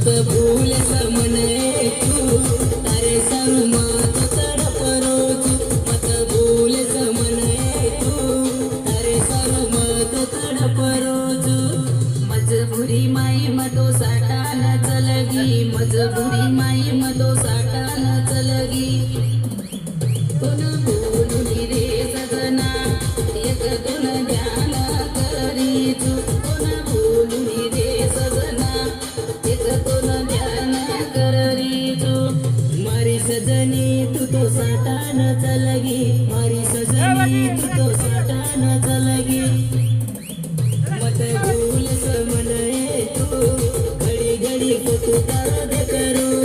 मत भूल समने तू तारे सारू मत तड़प रोजू मत भूल समने तू तारे सारू मत तड़प रोजू मजबूरी माई मतो साटा न चलगी मजबूरी माई मतो साटा न चलगी तुन बोलुनी रे सजना एक तुन ध्यान करी तू तुन बोलुनी रे सजना एक तुन ध्यान करी तू मारी सजनी तू तो साटा न चलगी मारी सजनी तू तो साटा न चलगी मत भूल समने तू घड़ी घड़ी को तू दर्द करो